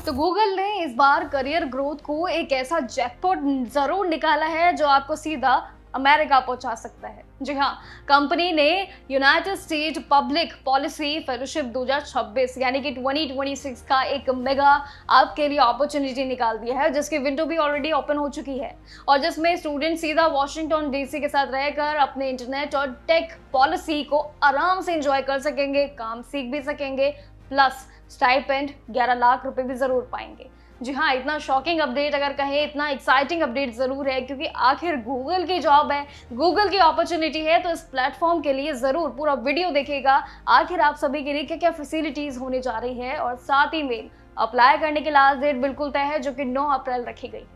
तो गूगल ने इस बार करियर ग्रोथ को एक ऐसा जैकपॉट जरूर निकाला है जो आपको सीधा अमेरिका पहुंचा सकता है। जी हाँ, कंपनी ने United state public policy fellowship 2026 यानी कि 2026 का एक मेगा आपके लिए अपॉर्चुनिटी निकाल दिया है, जिसकी विंडो भी ऑलरेडी ओपन हो चुकी है और जिसमें स्टूडेंट सीधा वॉशिंगटन डीसी के साथ रहकर अपने इंटरनेट और टेक पॉलिसी को आराम से एंजॉय कर सकेंगे, काम सीख भी सकेंगे, प्लस स्टाइपेंड 11 लाख रुपए भी जरूर पाएंगे। जी हाँ, इतना शॉकिंग अपडेट अगर कहें, इतना एक्साइटिंग अपडेट जरूर है क्योंकि आखिर गूगल की जॉब है, गूगल की अपॉर्चुनिटी है, तो इस प्लेटफॉर्म के लिए जरूर पूरा वीडियो देखिएगा। आखिर आप सभी के लिए क्या क्या फैसिलिटीज होने जा रही है और साथ ही में अप्लाई करने की लास्ट डेट बिल्कुल तय है जो कि 9 अप्रैल रखी गई।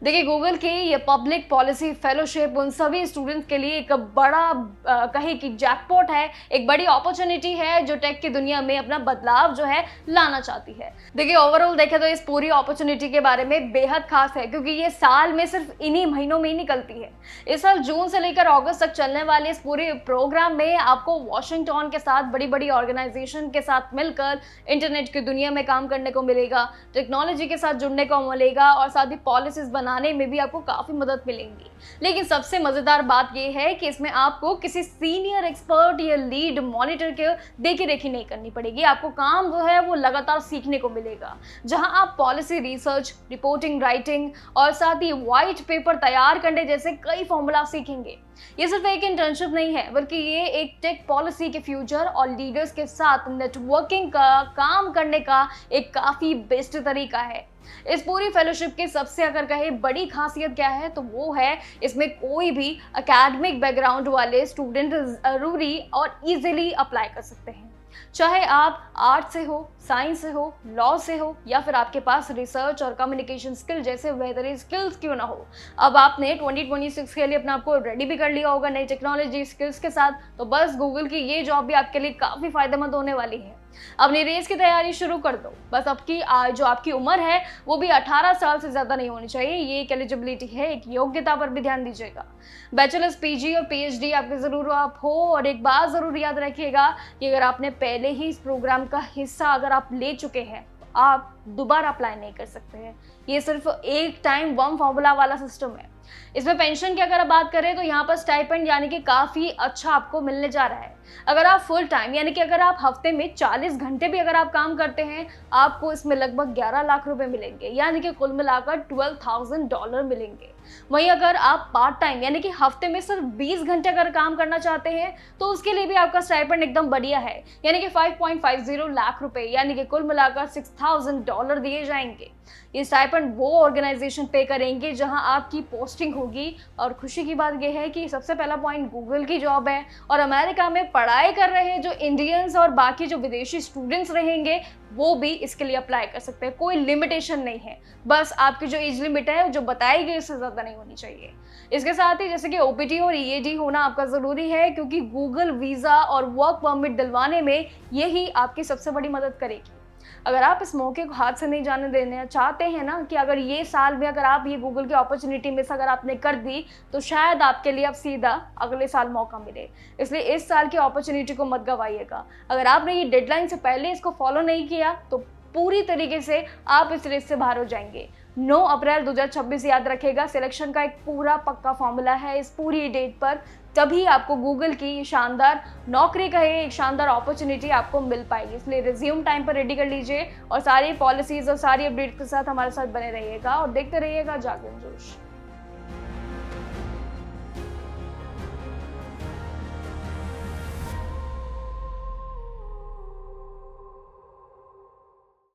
देखिए, गूगल की ये पब्लिक पॉलिसी फेलोशिप उन सभी स्टूडेंट्स के लिए एक बड़ा कहे कि जैकपॉट है, एक बड़ी अपॉर्चुनिटी है जो टेक की दुनिया में अपना बदलाव जो है लाना चाहती है। देखिए, ओवरऑल देखें तो इस पूरी अपॉर्चुनिटी के बारे में बेहद खास है क्योंकि ये साल में सिर्फ इन्हीं महीनों में ही निकलती है। इस साल जून से लेकर अगस्त तक चलने वाले इस पूरे प्रोग्राम में आपको वॉशिंगटन के साथ बड़ी बड़ी ऑर्गेनाइजेशन के साथ मिलकर इंटरनेट की दुनिया में काम करने को मिलेगा, टेक्नोलॉजी के साथ जुड़ने को मिलेगा और साथ ही पॉलिसीज बनाने में भी आपको काफी मदद मिलेंगी। लेकिन सबसे मजेदार बात यह है कि इसमें आपको किसी सीनियर एक्सपर्ट या लीड मॉनिटर के देखी रेखी नहीं करनी पड़ेगी। आपको काम जो है वो लगातार सीखने को मिलेगा, जहां आप पॉलिसी रिसर्च, रिपोर्टिंग, राइटिंग और साथ ही व्हाइट पेपर तैयार करने जैसे कई फॉर्मूला सीखेंगे। ये सिर्फ एक इंटर्नशिप नहीं है, बल्कि ये एक टेक पॉलिसी के फ्यूचर और लीडर्स के साथ नेटवर्किंग का काम करने का एक काफी बेस्ट तरीका है। इस पूरी फेलोशिप की सबसे अगर कहे बड़ी खासियत क्या है तो वो है इसमें कोई भी एकेडमिक बैकग्राउंड वाले स्टूडेंट जरूरी और इजीली अप्लाई कर सकते हैं, चाहे आप आर्ट से हो, साइंस से हो, लॉ से हो या फिर आपके पास रिसर्च और कम्युनिकेशन स्किल जैसे बेहतरीन स्किल्स क्यों ना हो। अब आपने 2026 के लिए अपने आप को रेडी भी कर लिया होगा नई टेक्नोलॉजी स्किल्स के साथ, तो बस गूगल की ये जॉब भी आपके लिए काफी फायदेमंद होने वाली है। अपनी रेस की तैयारी शुरू कर दो। बस जो आपकी उम्र है वो भी 18 साल से ज्यादा नहीं होनी चाहिए। ये एक एलिजिबिलिटी है, एक योग्यता पर भी ध्यान दीजिएगा। बैचलर्स, पीजी और पीएचडी आपके जरूर आप हो। और एक बात जरूर याद रखिएगा कि अगर आपने पहले ही इस प्रोग्राम का हिस्सा अगर आप ले चुके हैं, आप दोबारा अप्लाई नहीं कर सकते हैं। ये सिर्फ एक टाइम वन फॉर्मूला वाला सिस्टम है। इसमें पेंशन की अगर आप बात करें तो यहाँ पर स्टाइपेंड यानी कि काफी अच्छा आपको मिलने जा रहा है। अगर आप फुल टाइम यानी कि अगर आप हफ्ते में 40 घंटे भी अगर आप काम करते हैं, आपको इसमें लगभग 11 लाख रुपए मिलेंगे, यानी कि कुल मिलाकर $12,000 मिलेंगे। वहीं अगर आप पार्ट टाइम यानी कि हफ्ते में सिर्फ 20 घंटे अगर काम करना चाहते हैं तो उसके लिए भी आपका स्टाइपेंड एकदम बढ़िया है, यानी कि 5.50 लाख रुपए, यानी कि कुल मिलाकर $6,000 दिए जाएंगे। ये स्टाइपेंड वो ऑर्गेनाइजेशन पे करेंगे जहां आपकी पोस्टिंग होगी। और खुशी की बात यह है कि सबसे पहला पॉइंट गूगल की जॉब है और अमेरिका में पढ़ाई कर रहे जो इंडियंस और बाकी जो विदेशी स्टूडेंट्स रहेंगे वो भी इसके लिए अप्लाई कर सकते हैं। कोई लिमिटेशन नहीं है, बस आपकी जो एज लिमिट है जो बताई गई उससे ज़्यादा नहीं होनी चाहिए। इसके साथ ही जैसे कि ओपीटी और ईएडी होना आपका ज़रूरी है क्योंकि गूगल वीज़ा और वर्क परमिट दिलवाने में यही आपकी सबसे बड़ी मदद करेगी। अगर आप इस मौके को हाथ से नहीं जाने देना चाहते हैं ना, कि अगर ये साल में अगर आप ये गूगल की अपॉर्चुनिटी में से अगर आपने कर दी तो शायद आपके लिए अब सीधा अगले साल मौका मिले। इसलिए इस साल की अपॉर्चुनिटी को मत गवाइएगा। अगर आपने ये डेडलाइन से पहले इसको फॉलो नहीं किया तो पूरी तरीके से आप इस रेस से बाहर हो जाएंगे। 9 अप्रैल 2026 याद रखेगा, सिलेक्शन का एक पूरा पक्का फॉर्मूला है इस पूरी डेट पर। तभी आपको गूगल की शानदार नौकरी का एक शानदार अपॉर्चुनिटी आपको मिल पाएगी। इसलिए रिज्यूम टाइम पर रेडी कर लीजिए और सारी पॉलिसीज और सारी अपडेट के साथ हमारे साथ बने रहिएगा और देखते रहिएगा जागरण जोश।